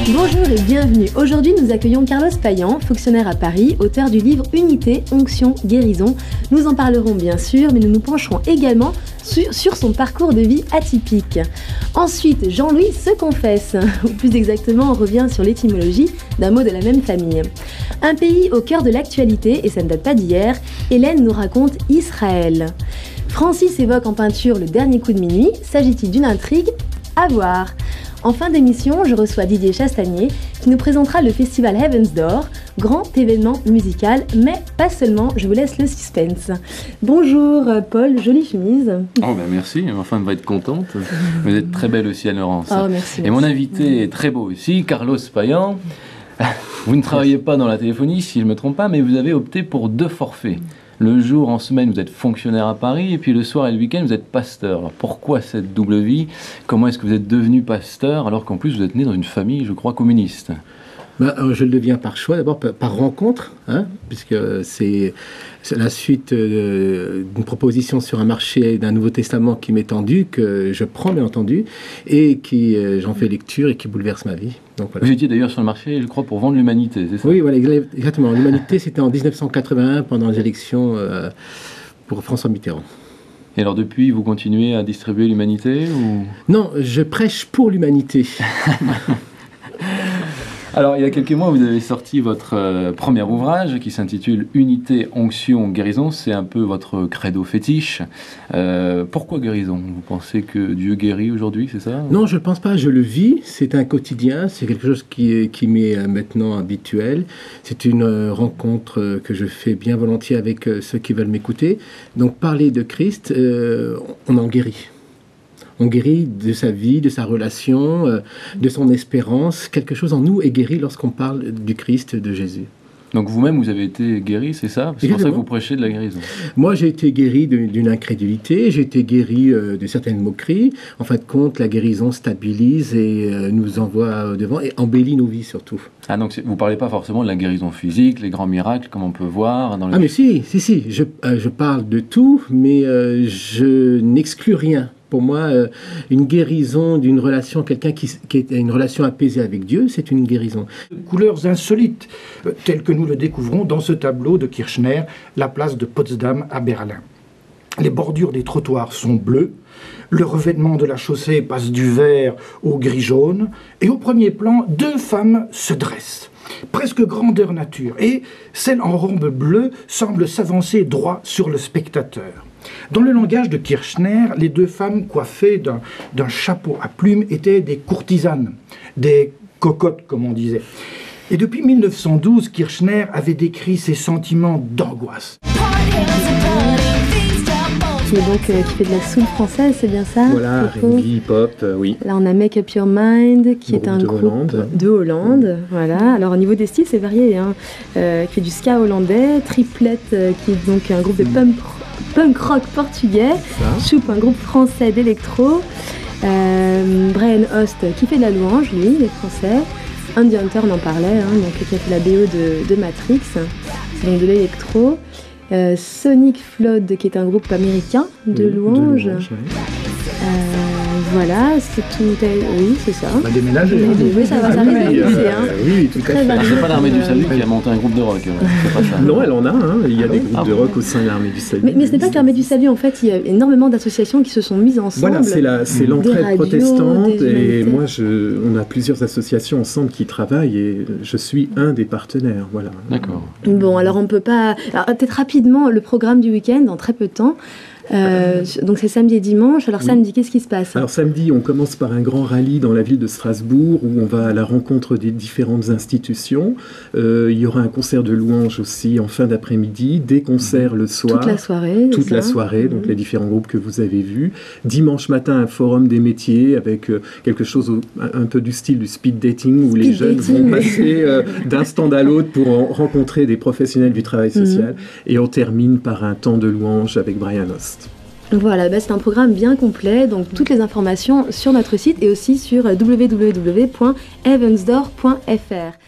Bonjour et bienvenue. Aujourd'hui, nous accueillons Carlos Payan, fonctionnaire à Paris, auteur du livre Unité, Onction, Guérison. Nous en parlerons bien sûr, mais nous nous pencherons également sur son parcours de vie atypique. Ensuite, Jean-Louis se confesse, ou plus exactement, on revient sur l'étymologie d'un mot de la même famille. Un pays au cœur de l'actualité, et ça ne date pas d'hier, Hélène nous raconte Israël. Francis évoque en peinture Le dernier coup de minuit. S'agit-il d'une intrigue? À voir. En fin d'émission, je reçois Didier Chastagnier qui nous présentera le festival Heavens Door, grand événement musical, mais pas seulement, je vous laisse le suspense. Bonjour Paul, jolie chemise. Oh ben merci, ma femme va être contente. Vous êtes très belle aussi Anne-Laurence. Oh, merci. Et mon invité est très beau aussi, Carlos Payan. Vous ne travaillez pas dans la téléphonie si je ne me trompe pas, mais vous avez opté pour 2 forfaits. Le jour, en semaine, vous êtes fonctionnaire à Paris, et puis le soir et le week-end, vous êtes pasteur. Alors pourquoi cette double vie? Comment est-ce que vous êtes devenu pasteur, alors qu'en plus vous êtes né dans une famille, je crois, communiste? Je le deviens par choix, d'abord par rencontre, puisque c'est la suite d'une proposition sur un marché d'un Nouveau Testament qui m'est tendu, que je prends bien entendu, et qui j'en fais lecture et qui bouleverse ma vie. Donc, voilà. Vous étiez d'ailleurs sur le marché, je crois, pour vendre l'humanité, c'est ça? Oui, voilà, exactement. L'humanité, c'était en 1981, pendant les élections pour François Mitterrand. Et alors depuis, vous continuez à distribuer l'humanité ou... Non, je prêche pour l'humanité. Alors, il y a quelques mois, vous avez sorti votre premier ouvrage qui s'intitule Unité, Onction, Guérison. C'est un peu votre credo fétiche. Pourquoi guérison? Vous pensez que Dieu guérit aujourd'hui, c'est ça? Non, je ne pense pas. Je le vis. C'est un quotidien. C'est quelque chose qui m'est maintenant habituel. C'est une rencontre que je fais bien volontiers avec ceux qui veulent m'écouter. Donc, parler de Christ, on en guérit. On guérit de sa vie, de sa relation, de son espérance. Quelque chose en nous est guéri lorsqu'on parle du Christ, de Jésus. Donc vous-même, vous avez été guéri, c'est ça? C'est pour ça que vous prêchez de la guérison. Moi, j'ai été guéri d'une incrédulité, j'ai été guéri de certaines moqueries. En fin de compte, la guérison stabilise et nous envoie devant et embellit nos vies surtout. Ah, donc vous ne parlez pas forcément de la guérison physique, les grands miracles, comme on peut voir dans les... Ah, mais si, je parle de tout, mais je n'exclus rien. Pour moi, une guérison d'une relation, quelqu'un qui est une relation apaisée avec Dieu, c'est une guérison. Couleurs insolites, telles que nous le découvrons dans ce tableau de Kirchner, la place de Potsdam à Berlin. Les bordures des trottoirs sont bleues, le revêtement de la chaussée passe du vert au gris-jaune, et au premier plan, 2 femmes se dressent, presque grandeur nature, et celle en robe bleue semble s'avancer droit sur le spectateur. Dans le langage de Kirchner, les 2 femmes coiffées d'un chapeau à plumes étaient des courtisanes, des cocottes comme on disait. Et depuis 1912, Kirchner avait décrit ses sentiments d'angoisse. Qui fait de la soul française, c'est bien ça? Voilà, R&B, hip-hop, oui. Là, on a Make Up Your Mind, qui est un groupe de Hollande. Voilà. Alors, au niveau des styles, c'est varié. Qui fait du ska hollandais, Triplet, qui est donc un groupe de punk rock portugais, Choup, un groupe français d'électro, Brian Host, qui fait de la louange, lui, il est français. Andy Hunter, on en parlait, donc, qui a fait la BO de Matrix, donc de l'électro. Sonic Flood, qui est un groupe américain de louange. Voilà, c'est tout. Oui, c'est ça. On va déménager. Oui, ça va s'arrêter ici. Oui, tout à fait. C'est pas l'Armée du Salut qui a monté un groupe de rock. C'est pas ça. Non, elle en a. Il y a des groupes de rock au sein de l'Armée du Salut. Mais ce n'est pas que l'Armée du Salut, en fait, il y a énormément d'associations qui se sont mises ensemble. Voilà, c'est l'entraide protestante. Et moi, on a plusieurs associations ensemble qui travaillent et je suis un des partenaires. Voilà. D'accord. Bon, alors on peut pas. Alors, peut-être rapidement, le programme du week-end, en très peu de temps. Donc c'est samedi et dimanche. Alors samedi, qu'est-ce qui se passe? Alors samedi, on commence par un grand rallye dans la ville de Strasbourg où on va à la rencontre des différentes institutions. Il y aura un concert de louanges aussi en fin d'après-midi, des concerts le soir. Toute la soirée. Toute la soirée, donc les différents groupes que vous avez vus. Dimanche matin, un forum des métiers avec quelque chose un peu du style du speed dating où les jeunes vont passer d'un stand à l'autre pour rencontrer des professionnels du travail social. Et on termine par un temps de louange avec Brian Host. Voilà, c'est un programme bien complet, donc toutes les informations sur notre site et aussi sur www.heavensdoor.fr.